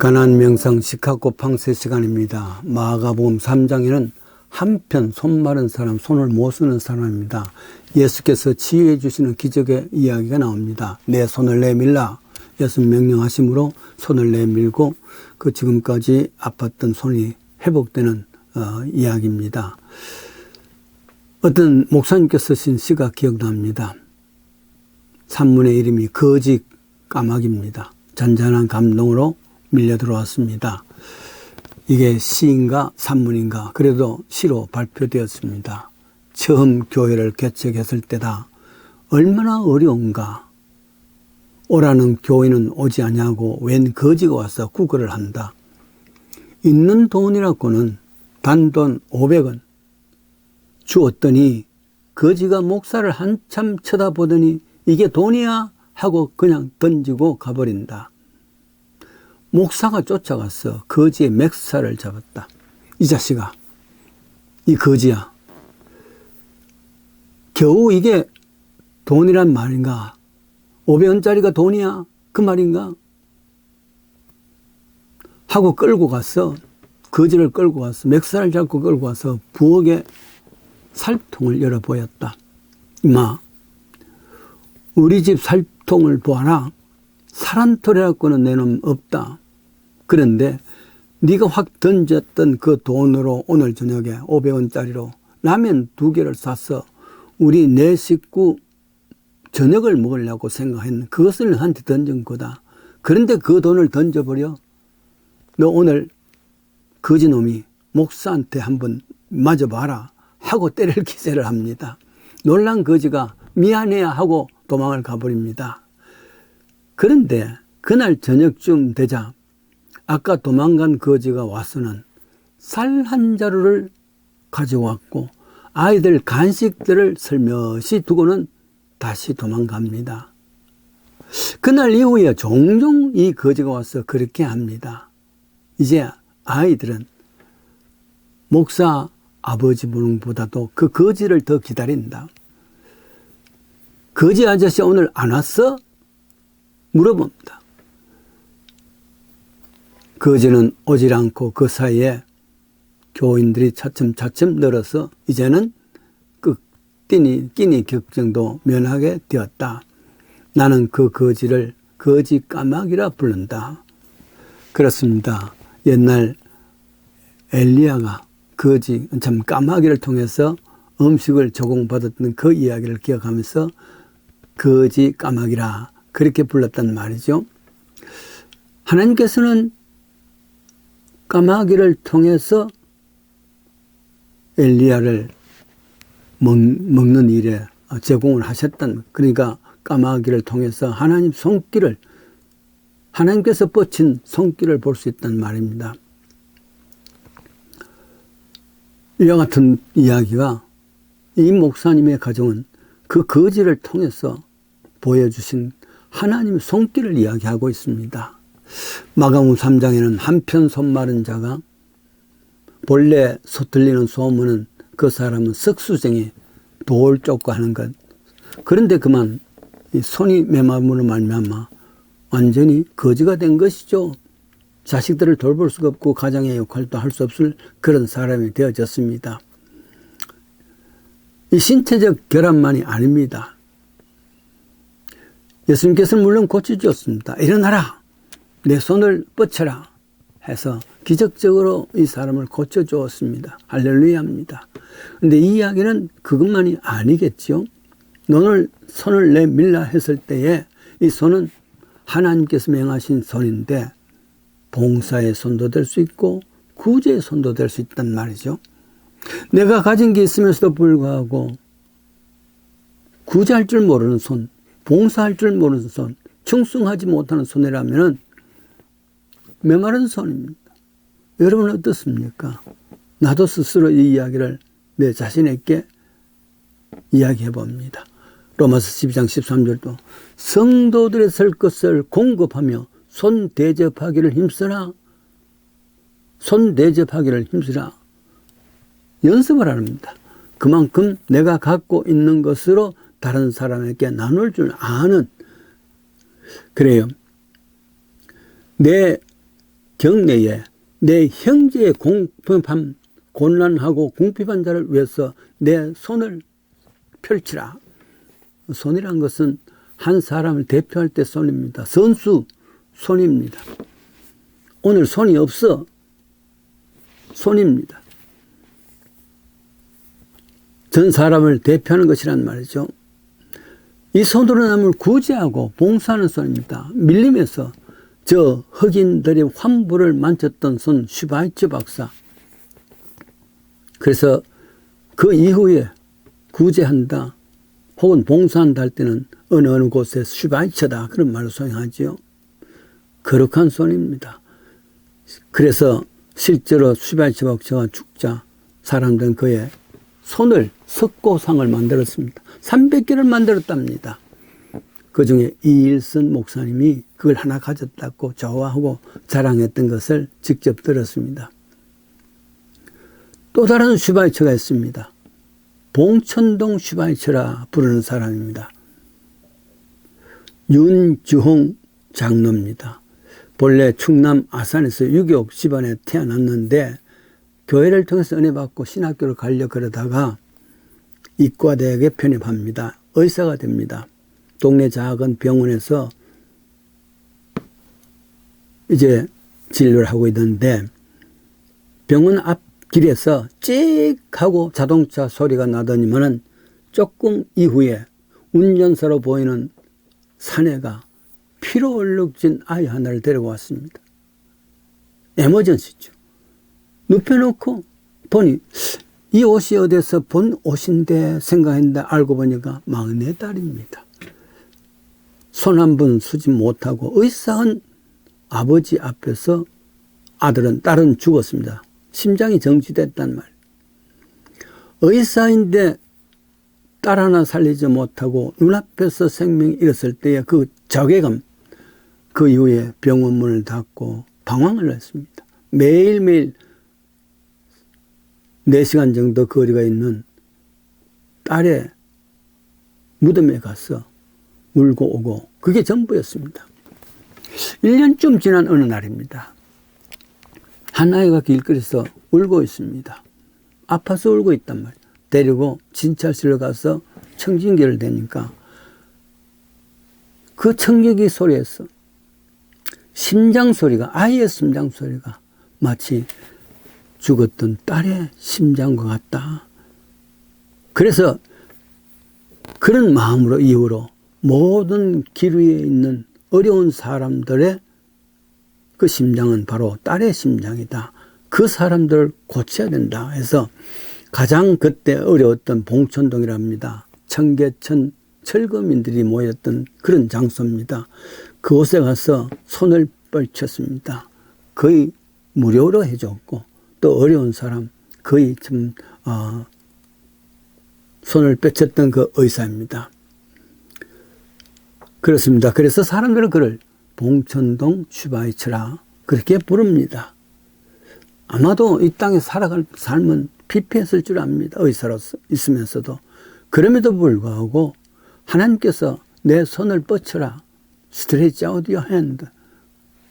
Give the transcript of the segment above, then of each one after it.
가나안 명상 시카고 팡세 시간입니다. 마가복음 3장에는 한편 손 마른 사람, 손을 못 쓰는 사람입니다. 예수께서 치유해 주시는 기적의 이야기가 나옵니다. 내 손을 내밀라. 예수 명령하심으로 손을 내밀고 그 지금까지 아팠던 손이 회복되는 이야기입니다. 어떤 목사님께서 쓰신 시가 기억납니다. 산문의 이름이 거지 까마귀입니다. 잔잔한 감동으로 밀려 들어왔습니다. 이게 시인가 산문인가 그래도 시로 발표되었습니다. 처음 교회를 개척했을 때다. 얼마나 어려운가. 오라는 교인은 오지 아니하고 웬 거지가 와서 구걸을 한다. 있는 돈이라고는 단돈 500원 주었더니 거지가 목사를 한참 쳐다보더니 이게 돈이야? 하고 그냥 던지고 가버린다. 목사가 쫓아가서 거지의 맥살을 잡았다. 이 자식아, 이 거지야. 겨우 이게 돈이란 말인가? 500원짜리가 돈이야? 그 말인가? 하고 끌고 가서, 거지를 끌고 가서, 맥살을 잡고 끌고 가서 부엌에 살통을 열어 보였다. 임마, 우리 집 살통을 보아라. 사란토래갖고는 내 놈 없다. 그런데 네가 확 던졌던 그 돈으로 오늘 저녁에 500원짜리로 라면 2개를 사서 우리 네 식구 저녁을 먹으려고 생각했는 그것을 너한테 던진 거다. 그런데 그 돈을 던져버려. 너 오늘 거지놈이 목사한테 한번 맞아봐라 하고 때릴 기세를 합니다. 놀란 거지가 미안해야 하고 도망을 가버립니다. 그런데 그날 저녁쯤 되자 아까 도망간 거지가 와서는 쌀 한 자루를 가져왔고 아이들 간식들을 슬며시 두고는 다시 도망갑니다. 그날 이후에 종종 이 거지가 와서 그렇게 합니다. 이제 아이들은 목사 아버지 분보다도 그 거지를 더 기다린다. 거지 아저씨 오늘 안 왔어? 물어봅니다. 거지는 오질 않고 그 사이에 교인들이 차츰차츰 늘어서 이제는 그 끼니 격정도 면하게 되었다. 나는 그 거지를 거지 까마귀라 부른다. 그렇습니다. 옛날 엘리야가 거지 참 까마귀를 통해서 음식을 제공받았던 그 이야기를 기억하면서 거지 까마귀라 그렇게 불렀단 말이죠. 하나님께서는 까마귀를 통해서 엘리야를 먹는 일에 제공을 하셨던, 그러니까 까마귀를 통해서 하나님 손길을, 하나님께서 뻗친 손길을 볼 수 있단 말입니다. 이와 같은 이야기가 이 목사님의 가정은 그 거지를 통해서 보여주신 하나님의 손길을 이야기하고 있습니다. 마가복음 3장에는 한편 손 마른 자가 본래 들리는 소문은 그 사람은 석수쟁이 돌 쫓고 하는 것. 그런데 그만 이 손이 메마름으로 말미암아 완전히 거지가 된 것이죠. 자식들을 돌볼 수가 없고 가장의 역할도 할 수 없을 그런 사람이 되어졌습니다. 이 신체적 결함만이 아닙니다. 예수님께서는 물론 고쳐주었습니다. 일어나라. 내 손을 뻗쳐라 해서 기적적으로 이 사람을 고쳐주었습니다. 할렐루야입니다. 그런데 이 이야기는 그것만이 아니겠죠. 너를 손을 내밀라 했을 때에 이 손은 하나님께서 명하신 손인데 봉사의 손도 될 수 있고 구제의 손도 될 수 있단 말이죠. 내가 가진 게 있으면서도 불구하고 구제할 줄 모르는 손, 봉사할 줄 모르는 손, 충성하지 못하는 손이라면 메마른 손입니다. 여러분 어떻습니까? 나도 스스로 이 이야기를 내 자신에게 이야기해 봅니다. 로마서 12장 13절도 성도들의 설 것을 공급하며 손 대접하기를 힘쓰라. 손 대접하기를 힘쓰라. 연습을 합니다. 그만큼 내가 갖고 있는 것으로 다른 사람에게 나눌 줄 아는, 그래요. 내 경내에 내 형제의 공평함, 곤란하고 궁핍한 자를 위해서 내 손을 펼치라. 손이란 것은 한 사람을 대표할 때 손입니다. 선수 손입니다. 오늘 손이 없어. 손입니다. 전 사람을 대표하는 것이란 말이죠. 이 손으로 남을 구제하고 봉사하는 손입니다. 밀림에서 저 흑인들의 환부를 만졌던 손 슈바이처 박사. 그래서 그 이후에 구제한다 혹은 봉사한다 할 때는 어느 곳에 슈바이처다 그런 말을 사용하지요. 거룩한 손입니다. 그래서 실제로 슈바이처 박사가 죽자 사람들은 그의 손을 석고상을 만들었습니다. 300개를 만들었답니다. 그 중에 이일선 목사님이 그걸 하나 가졌다고 좋아하고 자랑했던 것을 직접 들었습니다. 또 다른 슈바이처가 있습니다. 봉천동 슈바이처라 부르는 사람입니다. 윤주홍 장로입니다. 본래 충남 아산에서 유교 집안에 태어났는데 교회를 통해서 은혜 받고 신학교를 가려고 그러다가 이과대학에 편입합니다. 의사가 됩니다. 동네 작은 병원에서 이제 진료를 하고 있는데 병원 앞길에서 찍 하고 자동차 소리가 나더니만은 조금 이후에 운전사로 보이는 사내가 피로 얼룩진 아이 하나를 데리고 왔습니다. 에머전시죠. 눕혀놓고 보니 이 옷이 어디서 본 옷인데 생각했는데 알고 보니까 막내딸입니다. 손 한 번 수집 못하고 의사한 아버지 앞에서 딸은 죽었습니다. 심장이 정지됐단 말. 의사인데 딸 하나 살리지 못하고 눈앞에서 생명이 잃었을 때의 그 자괴감, 그 이후에 병원 문을 닫고 방황을 했습니다. 매일매일 4시간 정도 거리가 있는 딸의 무덤에 가서 울고 오고 그게 전부였습니다. 1년쯤 지난 어느 날입니다. 한 아이가 길거리에서 울고 있습니다. 아파서 울고 있단 말이에요. 데리고 진찰실로 가서 청진기를 대니까 그 청진기 소리에서 심장 소리가, 아이의 심장 소리가 마치 죽었던 딸의 심장과 같다. 그래서 그런 마음으로 이후로 모든 길 위에 있는 어려운 사람들의 그 심장은 바로 딸의 심장이다. 그 사람들을 고쳐야 된다 해서 가장 그때 어려웠던 봉천동이랍니다. 청계천 철거민들이 모였던 그런 장소입니다. 그곳에 가서 손을 뻗쳤습니다. 거의 무료로 해줬고 또 어려운 사람 거의 좀 손을 뻗쳤던 그 의사입니다. 그렇습니다. 그래서 사람들은 그를 봉천동 슈바이처라 그렇게 부릅니다. 아마도 이 땅에 살아갈 삶은 피폐했을 줄 압니다. 의사로서 있으면서도. 그럼에도 불구하고 하나님께서 내 손을 뻗쳐라 스트레치 아웃 유어 핸드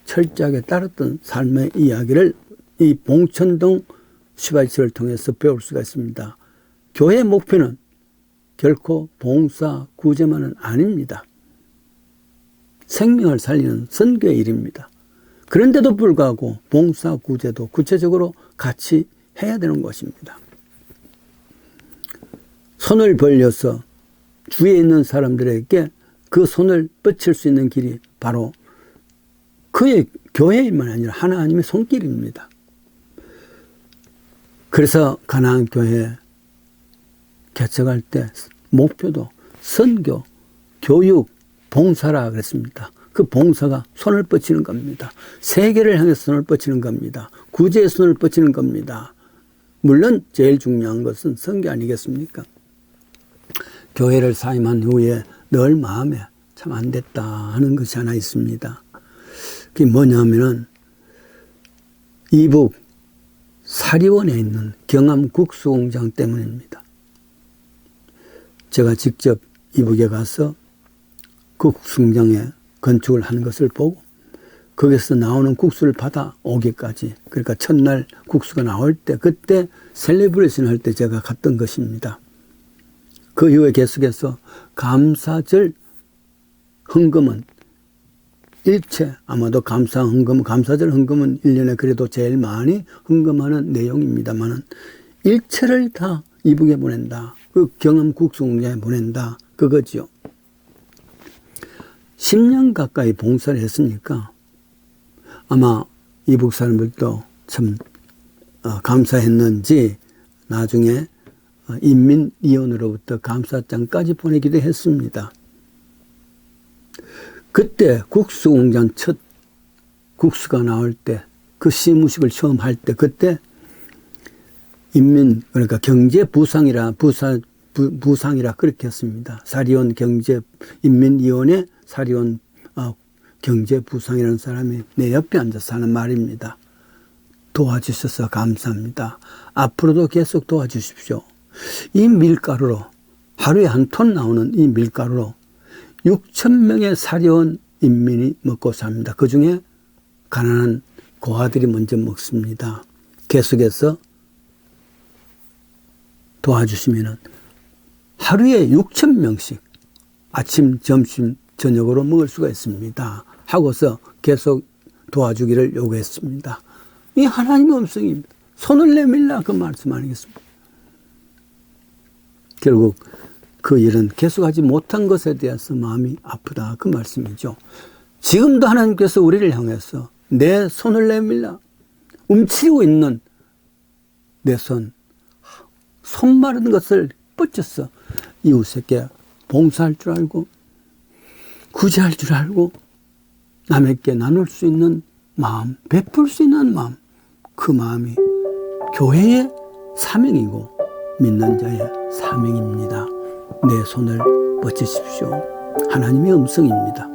철저하게 따랐던 삶의 이야기를 이 봉천동 슈바이처를 통해서 배울 수가 있습니다. 교회의 목표는 결코 봉사 구제만은 아닙니다. 생명을 살리는 선교의 일입니다. 그런데도 불구하고 봉사 구제도 구체적으로 같이 해야 되는 것입니다. 손을 벌려서 주위에 있는 사람들에게 그 손을 뻗칠 수 있는 길이 바로 그의 교회일만 아니라 하나님의 손길입니다. 그래서 가나안 교회 개척할 때 목표도 선교, 교육, 봉사라 그랬습니다. 그 봉사가 손을 뻗치는 겁니다. 세계를 향해서 손을 뻗치는 겁니다. 구제의 손을 뻗치는 겁니다. 물론 제일 중요한 것은 선교 아니겠습니까? 교회를 사임한 후에 늘 마음에 참 안 됐다 하는 것이 하나 있습니다. 그게 뭐냐면은 이북 사리원에 있는 경암 국수공장 때문입니다. 제가 직접 이북에 가서 그 국수공장에 건축을 하는 것을 보고 거기서 나오는 국수를 받아 오기까지, 그러니까 첫날 국수가 나올 때, 그때 셀레브레이션 할 때 제가 갔던 것입니다. 그 이후에 계속해서 감사절 헌금은 일체, 아마도 감사절 헌금은 1년에 그래도 제일 많이 헌금하는 내용입니다만은 일체를 다 이북에 보낸다. 그 경암 국수공장에 보낸다. 그거지요. 10년 가까이 봉사를 했으니까 아마 이북 사람들도 참 감사했는지 나중에 인민위원으로부터 감사장까지 보내기도 했습니다. 그때 국수공장 첫 국수가 나올 때, 그 시무식을 처음 할 때, 그때 그러니까 경제부상이라 그렇게 했습니다. 사리온 인민위원회 사리온 경제부상이라는 사람이 내 옆에 앉아서 하는 말입니다. 도와주셔서 감사합니다. 앞으로도 계속 도와주십시오. 이 밀가루로, 하루에 한 톤 나오는 이 밀가루로 6,000명의 사리온 인민이 먹고 삽니다. 그 중에 가난한 고아들이 먼저 먹습니다. 계속해서 도와주시면은 하루에 6,000명씩 아침, 점심, 저녁으로 먹을 수가 있습니다. 하고서 계속 도와주기를 요구했습니다. 이 하나님의 음성입니다. 손을 내밀라 그 말씀 아니겠습니까? 결국 그 일은 계속하지 못한 것에 대해서 마음이 아프다 그 말씀이죠. 지금도 하나님께서 우리를 향해서 내 손을 내밀라, 움츠리고 있는 내 손 마른 것을 뻗쳐서 이웃에게 봉사할 줄 알고 구제할 줄 알고 남에게 나눌 수 있는 마음, 베풀 수 있는 마음, 그 마음이 교회의 사명이고 믿는 자의 사명입니다. 내 손을 뻗치십시오. 하나님의 음성입니다.